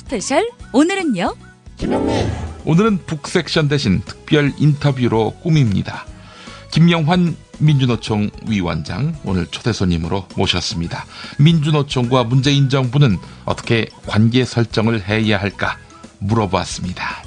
스페셜 오늘은요? 오늘은 북섹션 대신 특별 인터뷰로 꾸밉니다. 김영환 민주노총 위원장 오늘 초대 손님으로 모셨습니다. 민주노총과 문재인 정부는 어떻게 관계 설정을 해야 할까 물어봤습니다.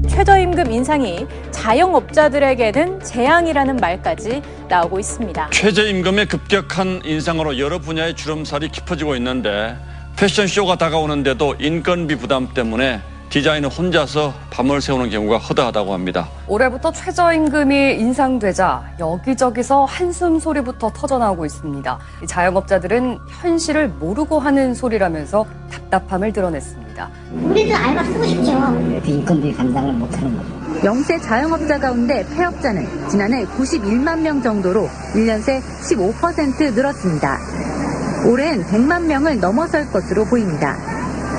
최저임금 인상이 자영업자들에게는 재앙이라는 말까지 나오고 있습니다. 최저임금의 급격한 인상으로 여러 분야의 주름살이 깊어지고 있는데 패션쇼가 다가오는데도 인건비 부담 때문에 디자이너 혼자서 밤을 새우는 경우가 허다하다고 합니다. 올해부터 최저임금이 인상되자 여기저기서 한숨 소리부터 터져나오고 있습니다. 자영업자들은 현실을 모르고 하는 소리라면서 답답함을 드러냈습니다. 우리도 알바 쓰고 싶죠. 인건비 감당을 못하는 거죠. 영세 자영업자 가운데 폐업자는 지난해 91만 명 정도로 1년 새 15% 늘었습니다. 올해는 100만 명을 넘어설 것으로 보입니다.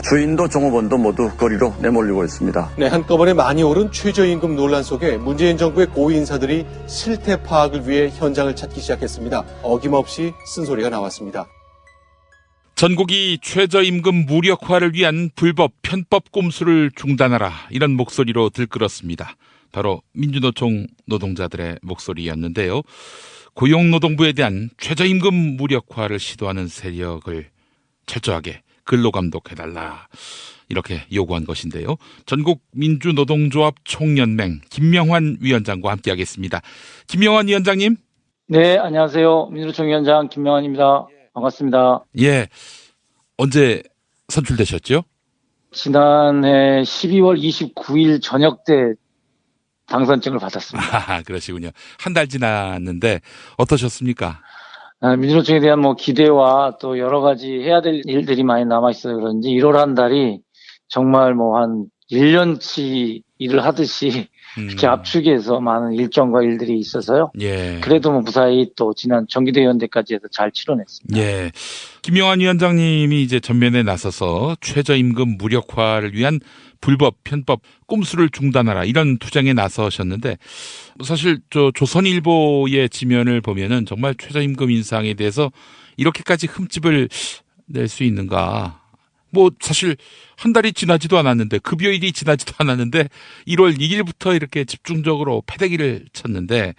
주인도 종업원도 모두 거리로 내몰리고 있습니다. 네, 한꺼번에 많이 오른 최저임금 논란 속에 문재인 정부의 고위 인사들이 실태 파악을 위해 현장을 찾기 시작했습니다. 어김없이 쓴소리가 나왔습니다. 전국이 최저임금 무력화를 위한 불법 편법 꼼수를 중단하라, 이런 목소리로 들끓었습니다. 바로 민주노총 노동자들의 목소리였는데요. 고용노동부에 대한 최저임금 무력화를 시도하는 세력을 철저하게 근로감독해달라, 이렇게 요구한 것인데요. 전국 민주노동조합 총연맹 김명환 위원장과 함께하겠습니다. 김명환 위원장님. 네, 안녕하세요. 민주노총 위원장 김명환입니다. 반갑습니다. 예, 언제 선출되셨죠? 지난해 12월 29일 저녁 때 당선증을 받았습니다. 아, 그러시군요. 한 달 지났는데 어떠셨습니까? 민주노총에 대한 기대와 또 여러 가지 해야 될 일들이 많이 남아있어서 그런지 1월 한 달이 정말 한 1년치 일을 하듯이 이렇게 압축해서 많은 일정과 일들이 있어서요. 예. 그래도 무사히 또 지난 정기대 의원대까지 해서 잘 치러냈습니다. 예. 김영환 위원장님이 이제 전면에 나서서 최저임금 무력화를 위한 불법, 편법, 꼼수를 중단하라, 이런 투쟁에 나서셨는데, 사실 조선일보의 지면을 보면은 정말 최저임금 인상에 대해서 이렇게까지 흠집을 낼 수 있는가. 사실 한 달이 지나지도 않았는데, 급여일이 지나지도 않았는데 1월 2일부터 이렇게 집중적으로 패대기를 쳤는데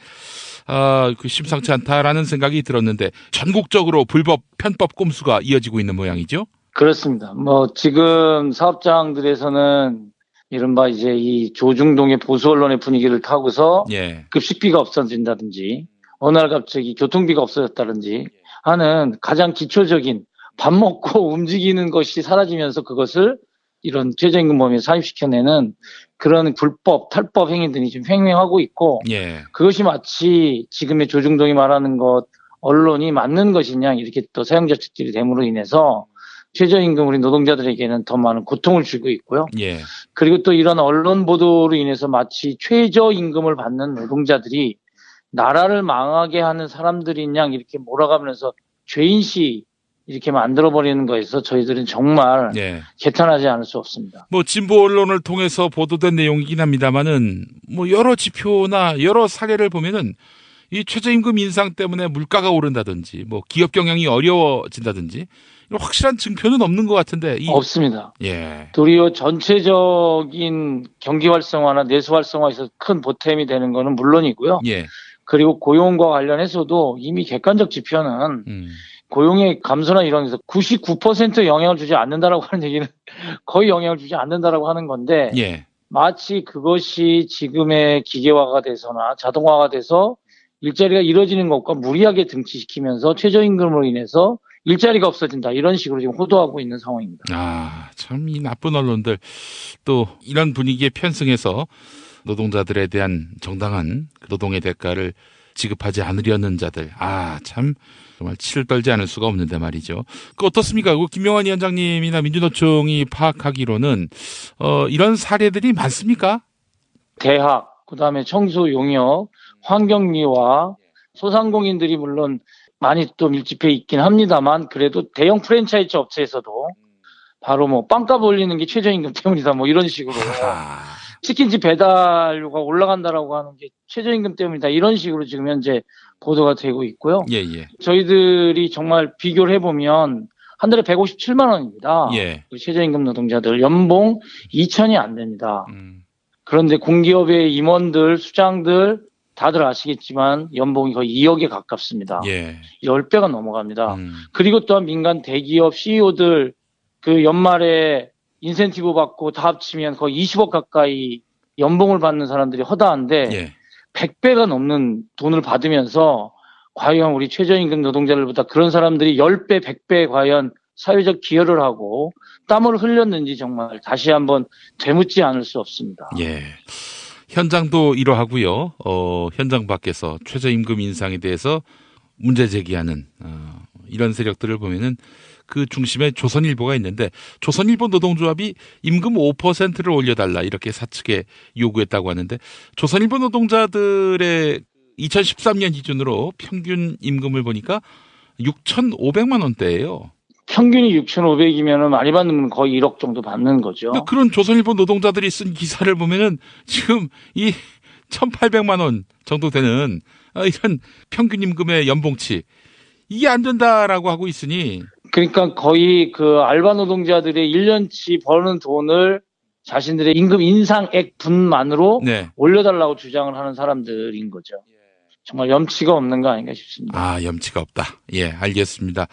심상치 않다라는 생각이 들었는데, 전국적으로 불법, 편법 꼼수가 이어지고 있는 모양이죠? 그렇습니다. 지금 사업장들에서는 이른바 이제 이 조중동의 보수 언론의 분위기를 타고서 예. 급식비가 없어진다든지 어느 날 갑자기 교통비가 없어졌다든지 하는 가장 기초적인 밥 먹고 움직이는 것이 사라지면서 그것을 이런 최저임금범위에 산입시켜내는 그런 불법, 탈법 행위들이 좀 횡행하고 있고, 예. 그것이 마치 지금의 조중동이 말하는 것, 언론이 맞는 것이냐, 이렇게 또 사용자 측들이 됨으로 인해서 최저임금 우리 노동자들에게는 더 많은 고통을 주고 있고요. 예. 그리고 또 이런 언론 보도로 인해서 마치 최저임금을 받는 노동자들이 나라를 망하게 하는 사람들인 양 이렇게 몰아가면서 죄인시 이렇게 만들어버리는 거에서 저희들은 정말 예. 개탄하지 않을 수 없습니다. 진보 언론을 통해서 보도된 내용이긴 합니다만은 여러 지표나 여러 사례를 보면은 이 최저임금 인상 때문에 물가가 오른다든지 기업 경영이 어려워진다든지 확실한 증표는 없는 것 같은데. 없습니다. 예. 도리어 전체적인 경기 활성화나 내수 활성화에서 큰 보탬이 되는 거는 물론이고요. 예. 그리고 고용과 관련해서도 이미 객관적 지표는 고용의 감소나 이런 데서 99% 영향을 주지 않는다라고 하는 얘기는 거의 영향을 주지 않는다라고 하는 건데, 예. 마치 그것이 지금의 기계화가 돼서나 자동화가 돼서 일자리가 이루어지는 것과 무리하게 등치시키면서 최저임금으로 인해서 일자리가 없어진다, 이런 식으로 지금 호도하고 있는 상황입니다. 참 이 나쁜 언론들 또 이런 분위기에 편승해서 노동자들에 대한 정당한 노동의 대가를 지급하지 않으려는 자들, 참 정말 치를 떨지 않을 수가 없는데 말이죠. 어떻습니까? 김명환 위원장님이나 민주노총이 파악하기로는 이런 사례들이 많습니까? 대학, 그다음에 청소 용역, 환경미화, 소상공인들이 물론 많이 또 밀집해 있긴 합니다만, 그래도 대형 프랜차이즈 업체에서도 바로 빵값 올리는 게 최저임금 때문이다, 이런 식으로 치킨집 배달료가 올라간다라고 하는 게 최저임금 때문이다. 이런 식으로 지금 현재 보도가 되고 있고요. 예, 예. 저희들이 정말 비교를 해보면 한 달에 157만 원입니다. 예. 최저임금 노동자들 연봉 2천이 안 됩니다. 음. 그런데 공기업의 임원들, 수장들 다들 아시겠지만 연봉이 거의 2억에 가깝습니다. 예. 10배가 넘어갑니다. 음. 그리고 또한 민간 대기업 CEO들 그 연말에 인센티브 받고 다 합치면 거의 20억 가까이 연봉을 받는 사람들이 허다한데 예. 100배가 넘는 돈을 받으면서 과연 우리 최저임금 노동자들보다 그런 사람들이 10배, 100배 과연 사회적 기여를 하고 땀을 흘렸는지 정말 다시 한번 되묻지 않을 수 없습니다. 예. 현장도 이러하고요. 현장 밖에서 최저임금 인상에 대해서 문제 제기하는 이런 세력들을 보면은 그 중심에 조선일보가 있는데 조선일보 노동조합이 임금 5%를 올려달라 이렇게 사측에 요구했다고 하는데 조선일보 노동자들의 2013년 기준으로 평균 임금을 보니까 6,500만 원대예요. 평균이 6,500이면 많이 받는 분 거의 1억 정도 받는 거죠. 근데 그런 조선일보 노동자들이 쓴 기사를 보면은 지금 이 1,800만 원 정도 되는 이런 평균 임금의 연봉치 이게 안 된다라고 하고 있으니 그러니까 거의 그 알바 노동자들의 1년치 버는 돈을 자신들의 임금 인상액 분만으로 네. 올려달라고 주장을 하는 사람들인 거죠. 정말 염치가 없는 거 아닌가 싶습니다. 아, 염치가 없다. 예, 알겠습니다.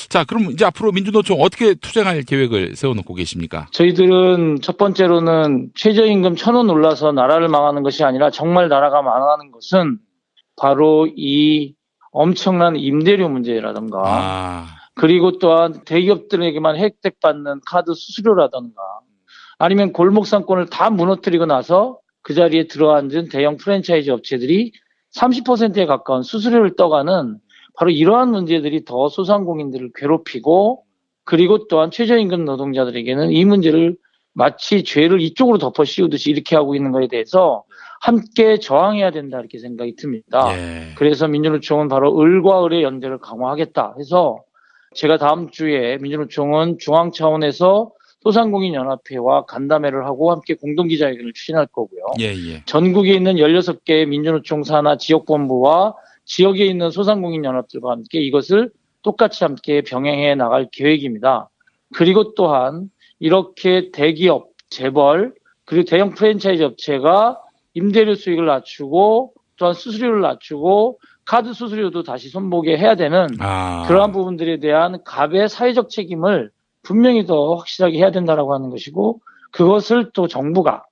자, 그럼 이제 앞으로 민주노총 어떻게 투쟁할 계획을 세워놓고 계십니까? 저희들은 첫 번째로는 최저임금 1,000원 올라서 나라를 망하는 것이 아니라 정말 나라가 망하는 것은 바로 이 엄청난 임대료 문제라든가 그리고 또한 대기업들에게만 혜택받는 카드 수수료라든가 아니면 골목 상권을 다 무너뜨리고 나서 그 자리에 들어앉은 대형 프랜차이즈 업체들이 30%에 가까운 수수료를 떠가는 바로 이러한 문제들이 더 소상공인들을 괴롭히고 그리고 또한 최저임금 노동자들에게는 이 문제를 마치 죄를 이쪽으로 덮어 씌우듯이 이렇게 하고 있는 것에 대해서 함께 저항해야 된다 이렇게 생각이 듭니다. 예. 그래서 민주노총은 바로 을과 을의 연대를 강화하겠다 해서 제가 다음 주에 민주노총은 중앙 차원에서 소상공인연합회와 간담회를 하고 함께 공동기자회견을 추진할 거고요. 예, 예. 전국에 있는 16개의 민주노총 산하 지역본부와 지역에 있는 소상공인연합들과 함께 이것을 똑같이 함께 병행해 나갈 계획입니다. 그리고 또한 이렇게 대기업, 재벌, 그리고 대형 프랜차이즈 업체가 임대료 수익을 낮추고 또한 수수료를 낮추고 카드 수수료도 다시 손보게 해야 되는 그러한 부분들에 대한 갑의 사회적 책임을 분명히 더 확실하게 해야 된다라고 하는 것이고 그것을 또 정부가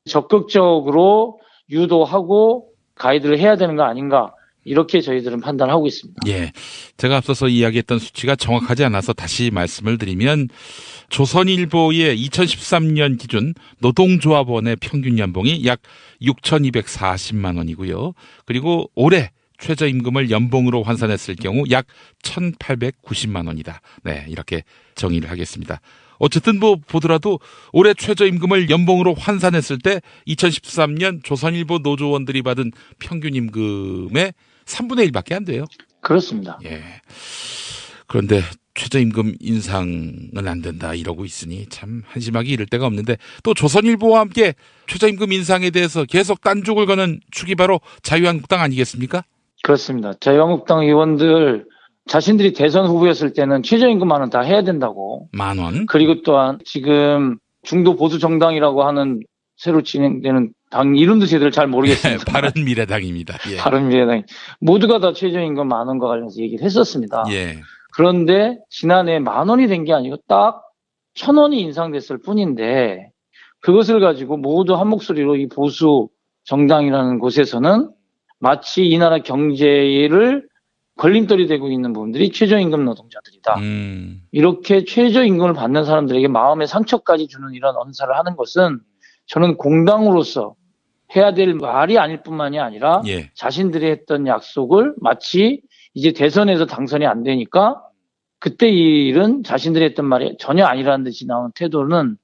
적극적으로 유도하고 가이드를 해야 되는 거 아닌가 이렇게 저희들은 판단하고 있습니다. 예, 제가 앞서서 이야기했던 수치가 정확하지 않아서 다시 말씀을 드리면 조선일보의 2013년 기준 노동조합원의 평균 연봉이 약 6,240만 원이고요. 그리고 올해 최저임금을 연봉으로 환산했을 경우 약 1,890만 원이다. 네, 이렇게 정의를 하겠습니다. 어쨌든 뭐 보더라도 올해 최저임금을 연봉으로 환산했을 때 2013년 조선일보 노조원들이 받은 평균 임금의 3분의 1밖에 안 돼요. 그렇습니다. 예. 그런데 최저임금 인상은 안 된다 이러고 있으니 참 한심하기 이를 데가 없는데 또 조선일보와 함께 최저임금 인상에 대해서 계속 딴죽을 거는 축이 바로 자유한국당 아니겠습니까? 그렇습니다. 자유한국당 의원들 자신들이 대선 후보였을 때는 최저임금만은 다 해야 된다고. 10,000원. 그리고 또한 지금 중도 보수 정당이라고 하는 새로 진행되는 당 이름도 제대로 잘 모르겠습니다. 바른미래당입니다. 예. 바른미래당 모두가 다 최저임금 10,000원과 관련해서 얘기를 했었습니다. 예. 그런데 지난해 10,000원이 된 게 아니고 딱 1,000원이 인상됐을 뿐인데 그것을 가지고 모두 한 목소리로 이 보수 정당이라는 곳에서는 마치 이 나라 경제를 걸림돌이 되고 있는 부분들이 최저임금 노동자들이다. 이렇게 최저임금을 받는 사람들에게 마음의 상처까지 주는 이런 언사를 하는 것은 저는 공당으로서 해야 될 말이 아닐 뿐만이 아니라 예. 자신들이 했던 약속을 마치 이제 대선에서 당선이 안 되니까 그때 이 일은 자신들이 했던 말이 전혀 아니라는 듯이 나온 태도는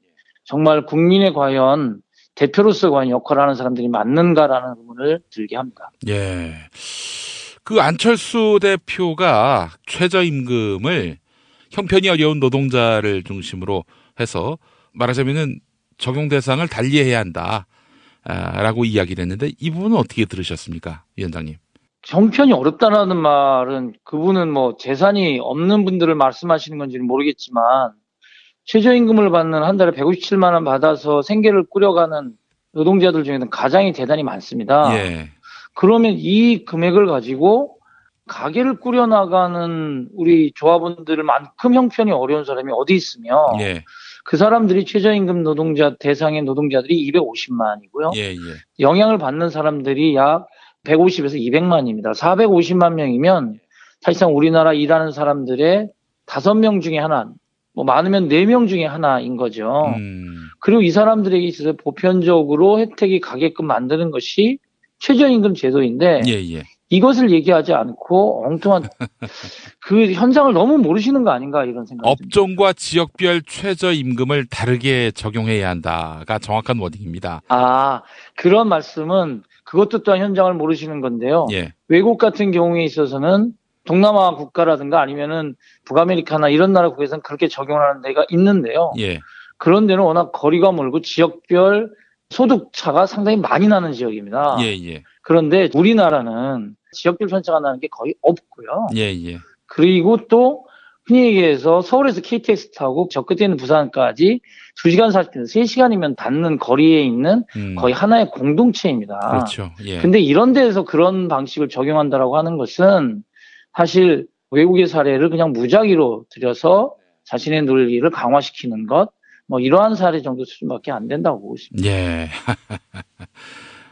정말 국민의 과연 대표로서 과연 역할을 하는 사람들이 맞는가라는 의문을 들게 합니다. 예. 그 안철수 대표가 최저임금을 형편이 어려운 노동자를 중심으로 해서 말하자면은 적용 대상을 달리해야 한다. 라고 이야기를 했는데 이 부분은 어떻게 들으셨습니까, 위원장님? 형편이 어렵다라는 말은 그분은 뭐 재산이 없는 분들을 말씀하시는 건지는 모르겠지만 최저임금을 받는 한 달에 157만 원 받아서 생계를 꾸려가는 노동자들 중에는 가장이 대단히 많습니다. 예. 그러면 이 금액을 가지고 가게를 꾸려나가는 우리 조합원들만큼 형편이 어려운 사람이 어디 있으며 예. 그 사람들이 최저임금 노동자 대상의 노동자들이 250만이고요. 예. 예. 영향을 받는 사람들이 약 150에서 200만입니다. 450만 명이면 사실상 우리나라 일하는 사람들의 5명 중에 하나, 뭐 많으면 4명 중에 하나인 거죠. 그리고 이 사람들에게 있어서 보편적으로 혜택이 가게끔 만드는 것이 최저임금 제도인데 예. 예. 이것을 얘기하지 않고 엉뚱한 그 현장을 너무 모르시는 거 아닌가 이런 생각이 듭니다. 업종과 지역별 최저임금을 다르게 적용해야 한다가 정확한 워딩입니다. 아, 그런 말씀은 그것도 또한 현장을 모르시는 건데요. 예. 외국 같은 경우에 있어서는 동남아 국가라든가 아니면은 북아메리카나 이런 나라국에서는 그렇게 적용하는 데가 있는데요. 예. 그런 데는 워낙 거리가 멀고 지역별 소득 차가 상당히 많이 나는 지역입니다. 예. 예. 그런데 우리나라는 지역별 편차가 나는 게 거의 없고요. 예. 예. 그리고 또 흔히 얘기해서 서울에서 KTX 타고 저 끝에 있는 부산까지 2시간 40분, 3시간이면 닿는 거리에 있는 거의 하나의 공동체입니다. 그렇죠. 예. 근데 이런 데에서 그런 방식을 적용한다라고 하는 것은 사실 외국의 사례를 그냥 무작위로 들여서 자신의 논리를 강화시키는 것, 뭐 이러한 사례 정도 수준밖에 안 된다고 보고 있습니다. 예.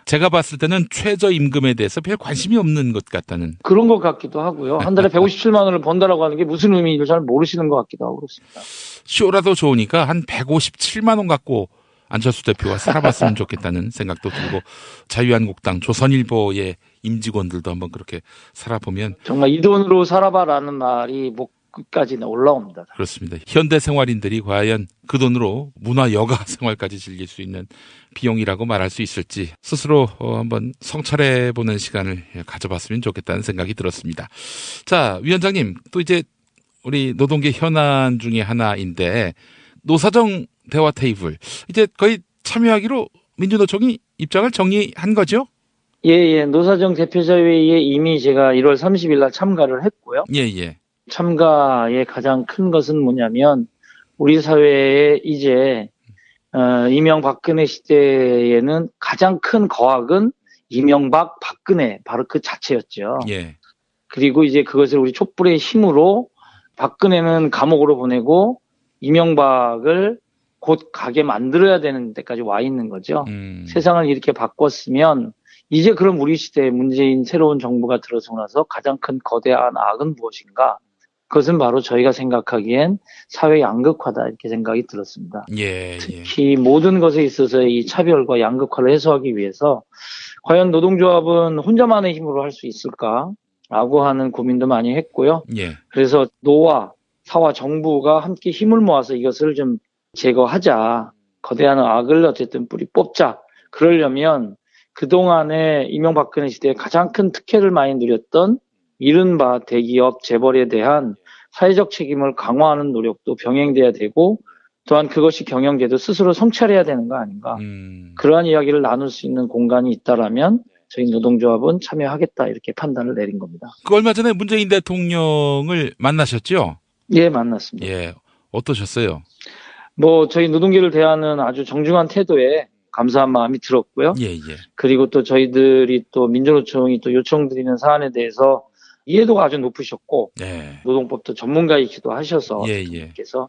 제가 봤을 때는 최저임금에 대해서 별 관심이 없는 것 같다는. 그런 것 같기도 하고요. 한 달에 157만 원을 번다라고 하는 게 무슨 의미인지 잘 모르시는 것 같기도 하고 그렇습니다. 쇼라도 좋으니까 한 157만 원 갖고 안철수 대표가 살아봤으면 좋겠다는 생각도 들고 자유한국당, 조선일보의 임직원들도 한번 그렇게 살아보면 정말 이 돈으로 살아봐라는 말이 목 끝까지 올라옵니다. 그렇습니다. 현대 생활인들이 과연 그 돈으로 문화 여가 생활까지 즐길 수 있는 비용이라고 말할 수 있을지 스스로 한번 성찰해보는 시간을 가져봤으면 좋겠다는 생각이 들었습니다. 자, 위원장님, 또 이제 우리 노동계 현안 중에 하나인데 노사정 대화 테이블 이제 거의 참여하기로 민주노총이 입장을 정리한 거죠? 예. 노사정 대표자회의에 이미 제가 1월 30일 날 참가를 했고요. 예. 참가의 가장 큰 것은 뭐냐면 우리 사회에 이제 이명박근혜 시대에는 가장 큰 거학은 이명박, 박근혜 바로 그 자체였죠. 예. 그리고 이제 그것을 우리 촛불의 힘으로 박근혜는 감옥으로 보내고 이명박을 곧 가게 만들어야 되는 데까지 와 있는 거죠. 세상을 이렇게 바꿨으면 이제 그럼 우리 시대에 문재인 새로운 정부가 들어서고 나서 가장 큰 거대한 악은 무엇인가? 그것은 바로 저희가 생각하기엔 사회 양극화다 이렇게 생각이 들었습니다. 예. 특히 모든 것에 있어서 이 차별과 양극화를 해소하기 위해서 과연 노동조합은 혼자만의 힘으로 할 수 있을까라고 하는 고민도 많이 했고요. 예. 그래서 노와 사와 정부가 함께 힘을 모아서 이것을 좀 제거하자. 거대한 악을 어쨌든 뿌리 뽑자. 그러려면 그동안에 이명박근혜 시대에 가장 큰 특혜를 많이 누렸던 이른바 대기업 재벌에 대한 사회적 책임을 강화하는 노력도 병행돼야 되고 또한 그것이 경영제도 스스로 성찰해야 되는 거 아닌가. 그러한 이야기를 나눌 수 있는 공간이 있다라면 저희 노동조합은 참여하겠다 이렇게 판단을 내린 겁니다. 그 얼마 전에 문재인 대통령을 만나셨죠? 예, 만났습니다. 예. 어떠셨어요? 뭐 저희 노동계를 대하는 아주 정중한 태도에 감사한 마음이 들었고요. 예. 그리고 또 저희들이 또 민주노총이 또 요청드리는 사안에 대해서 이해도가 아주 높으셨고 네. 노동법도 전문가이기도 하셔서 예. 그래서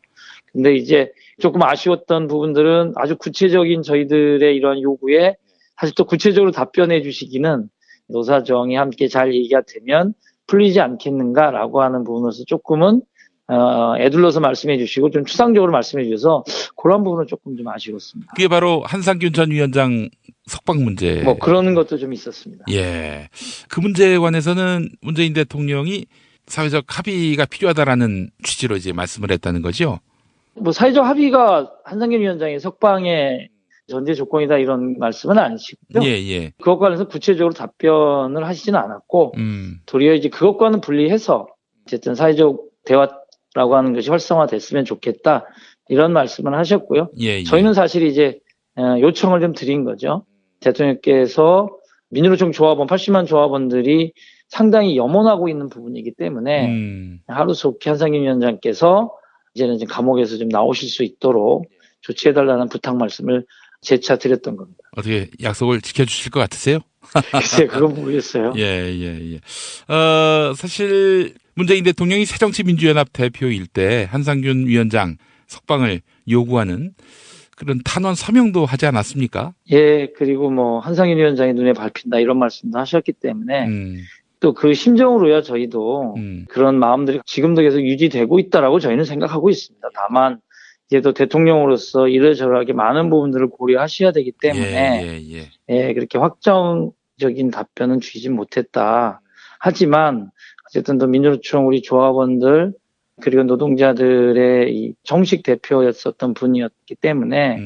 근데 이제 조금 아쉬웠던 부분들은 아주 구체적인 저희들의 이런 요구에 사실 또 구체적으로 답변해 주시기는 노사정이 함께 잘 얘기가 되면 풀리지 않겠는가라고 하는 부분에서 조금은 애둘러서 말씀해 주시고 좀 추상적으로 말씀해 주셔서 그런 부분은 조금 좀 아쉬웠습니다. 그게 바로 한상균 전 위원장 석방 문제. 뭐 그런 것도 좀 있었습니다. 예. 그 문제에 관해서는 문재인 대통령이 사회적 합의가 필요하다라는 취지로 이제 말씀을 했다는 거죠. 뭐 사회적 합의가 한상균 위원장의 석방의 전제 조건이다 이런 말씀은 아니시고요. 예. 그것과 관해서 구체적으로 답변을 하시지는 않았고 도리어 이제 그것과는 분리해서 어쨌든 사회적 대화라고 하는 것이 활성화됐으면 좋겠다 이런 말씀을 하셨고요. 예. 저희는 사실 이제 요청을 좀 드린 거죠. 대통령께서 민주노총 조합원 80만 조합원들이 상당히 염원하고 있는 부분이기 때문에 하루속히 한상균 위원장께서 이제는 지금 감옥에서 좀 나오실 수 있도록 조치해달라는 부탁 말씀을 재차 드렸던 겁니다. 어떻게 약속을 지켜주실 것 같으세요? 글쎄, 그건 모르겠어요. 예. 사실 문재인 대통령이 새정치민주연합 대표일 때 한상균 위원장 석방을 요구하는 그런 탄원 서명도 하지 않았습니까? 예, 그리고 뭐 한상균 위원장이 눈에 밟힌다 이런 말씀도 하셨기 때문에 또 그 심정으로야 저희도 그런 마음들이 지금도 계속 유지되고 있다라고 저희는 생각하고 있습니다. 다만 이제 또 대통령으로서 이러저러하게 많은 부분들을 고려하셔야 되기 때문에 예, 그렇게 확정적인 답변은 주지 못했다. 하지만 어쨌든 또 민주노총 우리 조합원들 그리고 노동자들의 이 정식 대표였었던 분이었기 때문에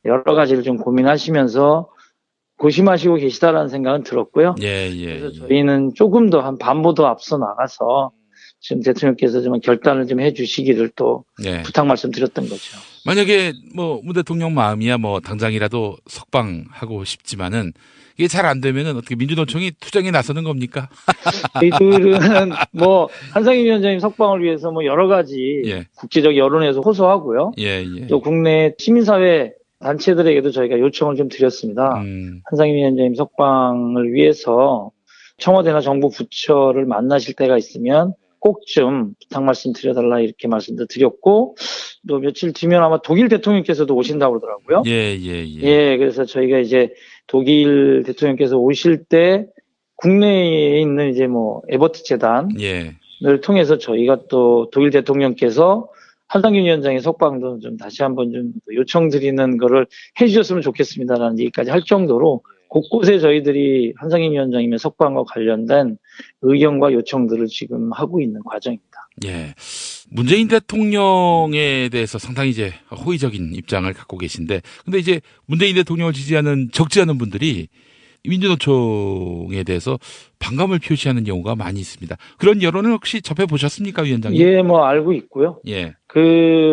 여러 가지를 좀 고민하시면서 고심하시고 계시다라는 생각은 들었고요. 그래서 저희는 조금 더 한 반보 더 앞서 나가서 지금 대통령께서 좀 결단을 좀 해주시기를 또 부탁 말씀드렸던 거죠. 만약에 뭐 문 대통령 마음이야 뭐 당장이라도 석방하고 싶지만은 이게 잘 안 되면은 어떻게 민주노총이 투쟁에 나서는 겁니까? 저희들은 뭐 한상균 위원장님 석방을 위해서 뭐 여러 가지 국제적 여론에서 호소하고요. 또 국내 시민사회 단체들에게도 저희가 요청을 좀 드렸습니다. 한상균 위원장님 석방을 위해서 청와대나 정부 부처를 만나실 때가 있으면 꼭 좀 부탁 말씀 드려달라 이렇게 말씀도 드렸고 또 며칠 뒤면 아마 독일 대통령께서도 오신다고 그러더라고요. 그래서 저희가 이제 독일 대통령께서 오실 때 국내에 있는 이제 뭐 에버트 재단을 통해서 저희가 또 독일 대통령께서 한상균 위원장의 석방도 좀 다시 한번 좀 요청드리는 거를 해주셨으면 좋겠습니다라는 얘기까지 할 정도로 곳곳에 저희들이 한상균 위원장님의 석방과 관련된 의견과 요청들을 지금 하고 있는 과정입니다. 문재인 대통령에 대해서 상당히 이제 호의적인 입장을 갖고 계신데, 근데 이제 문재인 대통령을 지지하는 적지 않은 분들이 민주노총에 대해서 반감을 표시하는 경우가 많이 있습니다. 그런 여론을 혹시 접해보셨습니까, 위원장님? 예, 뭐 알고 있고요.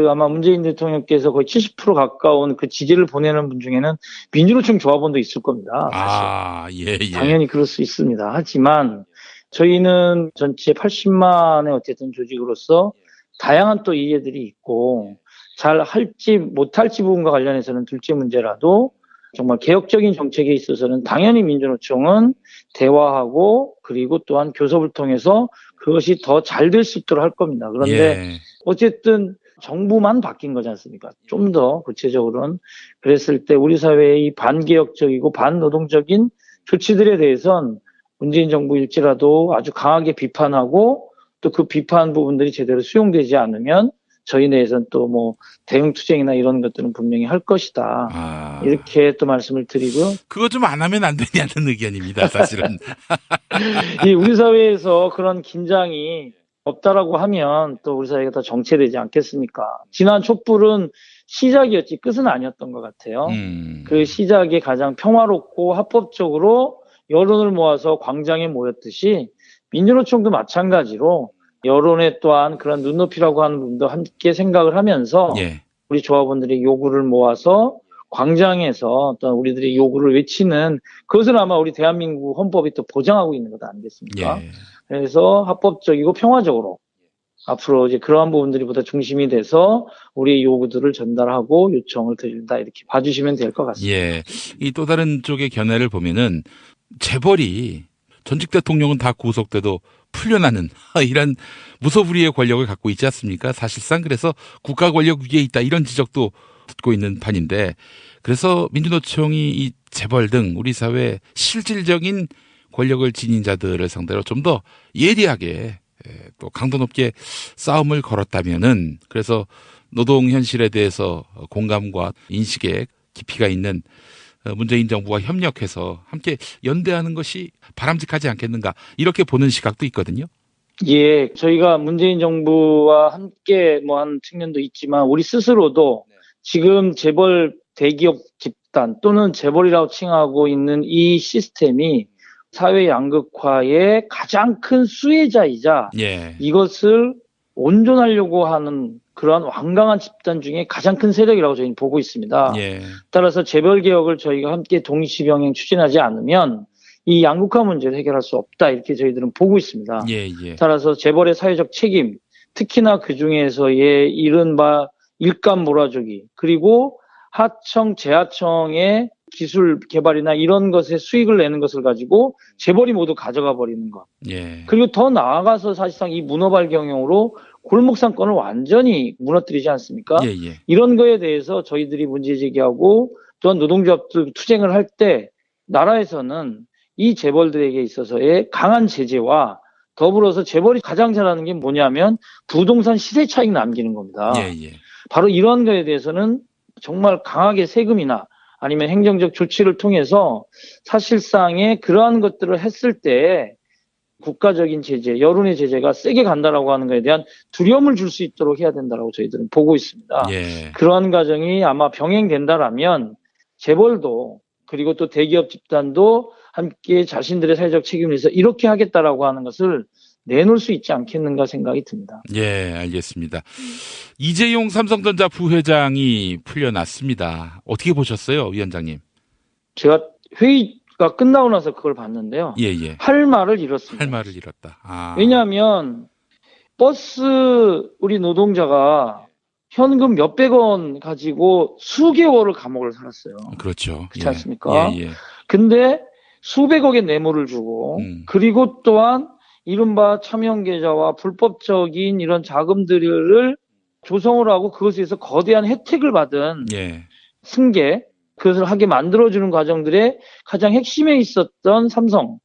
아마 문재인 대통령께서 거의 70% 가까운 그 지지를 보내는 분 중에는 민주노총 조합원도 있을 겁니다. 사실. 당연히 그럴 수 있습니다. 하지만 저희는 전체 80만의 어쨌든 조직으로서 다양한 또 이해들이 있고 잘 할지 못할지 부분과 관련해서는 둘째 문제라도 정말 개혁적인 정책에 있어서는 당연히 민주노총은 대화하고 그리고 또한 교섭을 통해서 그것이 더 잘 될 수 있도록 할 겁니다. 그런데 어쨌든 정부만 바뀐 거지 않습니까? 좀 더 구체적으로는 그랬을 때 우리 사회의 이 반개혁적이고 반노동적인 조치들에 대해선 문재인 정부일지라도 아주 강하게 비판하고 또 그 비판 부분들이 제대로 수용되지 않으면 저희 내에서는 또 뭐 대응 투쟁이나 이런 것들은 분명히 할 것이다. 이렇게 또 말씀을 드리고요. 그거 좀 안 하면 안 되냐는 의견입니다, 사실은. 우리 사회에서 그런 긴장이 없다라고 하면 또 우리 사회가 더 정체되지 않겠습니까? 지난 촛불은 시작이었지 끝은 아니었던 것 같아요. 그 시작이 가장 평화롭고 합법적으로 여론을 모아서 광장에 모였듯이 민주노총도 마찬가지로 여론에 또한 그런 눈높이라고 하는 부분도 함께 생각을 하면서 우리 조합원들의 요구를 모아서 광장에서 또 우리들의 요구를 외치는 그것은 아마 우리 대한민국 헌법이 또 보장하고 있는 것 아니겠습니까? 그래서 합법적이고 평화적으로 앞으로 이제 그러한 부분들이 보다 중심이 돼서 우리의 요구들을 전달하고 요청을 드린다 이렇게 봐주시면 될 것 같습니다. 이 또 다른 쪽의 견해를 보면은 재벌이 전직 대통령은 다 구속돼도 풀려나는 이런 무소불위의 권력을 갖고 있지 않습니까? 사실상 그래서 국가 권력 위에 있다 이런 지적도 듣고 있는 판인데 그래서 민주노총이 이 재벌 등 우리 사회 실질적인 권력을 지닌 자들을 상대로 좀 더 예리하게 또 강도 높게 싸움을 걸었다면은 그래서 노동 현실에 대해서 공감과 인식에 깊이가 있는 문재인 정부와 협력해서 함께 연대하는 것이 바람직하지 않겠는가 이렇게 보는 시각도 있거든요. 저희가 문재인 정부와 함께 뭐 한 측면도 있지만 우리 스스로도 지금 재벌 대기업 집단 또는 재벌이라고 칭하고 있는 이 시스템이 사회 양극화의 가장 큰 수혜자이자 이것을 온전하려고 하는 그러한 완강한 집단 중에 가장 큰 세력이라고 저희는 보고 있습니다. 예. 따라서 재벌 개혁을 저희가 함께 동시병행 추진하지 않으면 이 양극화 문제를 해결할 수 없다 이렇게 저희들은 보고 있습니다. 예. 따라서 재벌의 사회적 책임, 특히나 그 중에서의 이른바 일감 몰아주기, 그리고 하청, 재하청의 기술 개발이나 이런 것에 수익을 내는 것을 가지고 재벌이 모두 가져가 버리는 것. 예. 그리고 더 나아가서 사실상 이 문어발 경영으로 골목 상권을 완전히 무너뜨리지 않습니까? 예. 이런 거에 대해서 저희들이 문제 제기하고 또한 노동조합들 투쟁을 할 때 나라에서는 이 재벌들에게 있어서의 강한 제재와 더불어서 재벌이 가장 잘하는 게 뭐냐면 부동산 시세 차익 남기는 겁니다. 예. 바로 이런 거에 대해서는 정말 강하게 세금이나 아니면 행정적 조치를 통해서 사실상의 그러한 것들을 했을 때 국가적인 제재, 여론의 제재가 세게 간다라고 하는 것에 대한 두려움을 줄 수 있도록 해야 된다라고 저희들은 보고 있습니다. 예. 그러한 과정이 아마 병행된다라면 재벌도 그리고 또 대기업 집단도 함께 자신들의 사회적 책임을 해서 이렇게 하겠다라고 하는 것을 내놓을 수 있지 않겠는가 생각이 듭니다. 예, 알겠습니다. 이재용 삼성전자 부회장이 풀려났습니다. 어떻게 보셨어요, 위원장님? 제가 회의가 끝나고 나서 그걸 봤는데요. 예. 할 말을 잃었습니다. 할 말을 잃었다. 아. 왜냐하면 버스 우리 노동자가 현금 몇백 원 가지고 수개월을 감옥을 살았어요. 그렇죠. 그렇지 않습니까? 예. 근데 수백억의 뇌물을 주고 그리고 또한 이른바 차명 계좌와 불법적인 이런 자금들을 조성을 하고 그것에서 거대한 혜택을 받은 예. 승계, 그것을 하게 만들어주는 과정들의 가장 핵심에 있었던 삼성,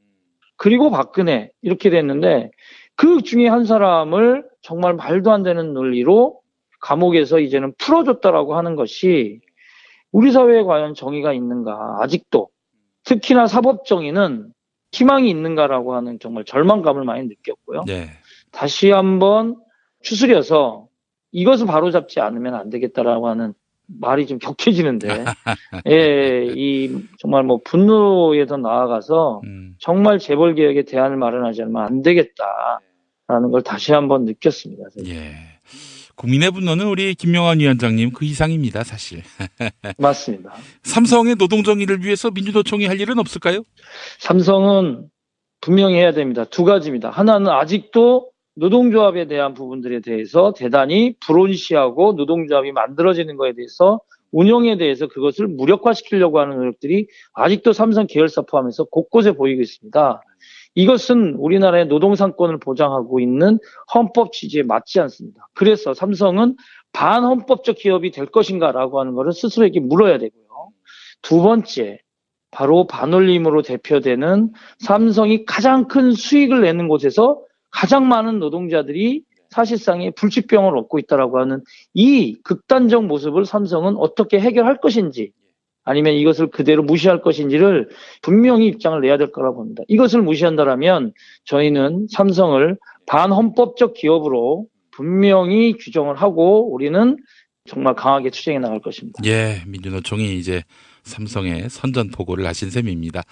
그리고 박근혜 이렇게 됐는데 그 중에 한 사람을 정말 말도 안 되는 논리로 감옥에서 이제는 풀어줬다라고 하는 것이 우리 사회에 과연 정의가 있는가, 아직도 특히나 사법정의는 희망이 있는가라고 하는 정말 절망감을 많이 느꼈고요. 네. 다시 한번 추스려서 이것을 바로잡지 않으면 안 되겠다라고 하는 말이 좀 격해지는데, 예, 이 정말 뭐 분노에 더 나아가서 정말 재벌 개혁에 대안을 마련하지 않으면 안 되겠다라는 걸 다시 한번 느꼈습니다. 예. 국민의 분노는 우리 김명환 위원장님 그 이상입니다, 사실. 맞습니다. 삼성의 노동정의를 위해서 민주노총이 할 일은 없을까요? 삼성은 분명히 해야 됩니다. 두 가지입니다. 하나는 아직도 노동조합에 대한 부분들에 대해서 대단히 불온시하고 노동조합이 만들어지는 것에 대해서 운영에 대해서 그것을 무력화시키려고 하는 노력들이 아직도 삼성 계열사 포함해서 곳곳에 보이고 있습니다. 이것은 우리나라의 노동상권을 보장하고 있는 헌법 취지에 맞지 않습니다. 그래서 삼성은 반헌법적 기업이 될 것인가라고 하는 것을 스스로에게 물어야 되고요. 두 번째, 바로 반올림으로 대표되는 삼성이 가장 큰 수익을 내는 곳에서 가장 많은 노동자들이 사실상의 불치병을 얻고 있다라고 하는 이 극단적 모습을 삼성은 어떻게 해결할 것인지, 아니면 이것을 그대로 무시할 것인지를 분명히 입장을 내야 될 거라고 봅니다. 이것을 무시한다면 저희는 삼성을 반헌법적 기업으로 분명히 규정을 하고 우리는 정말 강하게 투쟁해 나갈 것입니다. 예, 민주노총이 이제 삼성에 선전포고를 하신 셈입니다.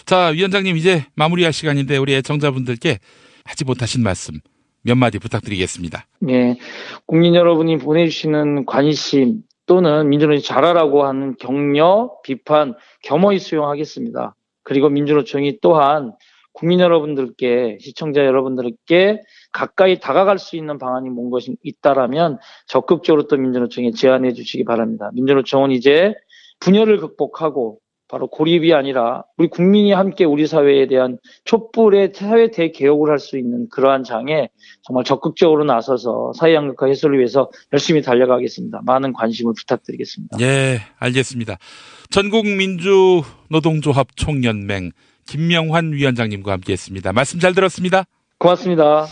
자, 위원장님 이제 마무리할 시간인데 우리 애청자분들께 하지 못하신 말씀 몇 마디 부탁드리겠습니다. 네, 국민 여러분이 보내주시는 관심 또는 민주노총이 잘하라고 하는 격려, 비판 겸허히 수용하겠습니다. 그리고 민주노총이 또한 국민 여러분들께, 시청자 여러분들께 가까이 다가갈 수 있는 방안이 뭔 것이 있다라면 적극적으로 또 민주노총에 제안해 주시기 바랍니다. 민주노총은 이제 분열을 극복하고 바로 고립이 아니라 우리 국민이 함께 우리 사회에 대한 촛불의 사회 대개혁을 할 수 있는 그러한 장에 정말 적극적으로 나서서 사회 양극화 해소를 위해서 열심히 달려가겠습니다. 많은 관심을 부탁드리겠습니다. 예, 알겠습니다. 전국민주노동조합 총연맹 김명환 위원장님과 함께했습니다. 말씀 잘 들었습니다. 고맙습니다.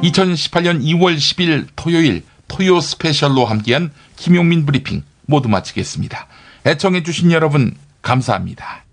2018년 2월 10일 토요일 토요 스페셜로 함께한 김용민 브리핑 모두 마치겠습니다. 애청해 주신 여러분 감사합니다.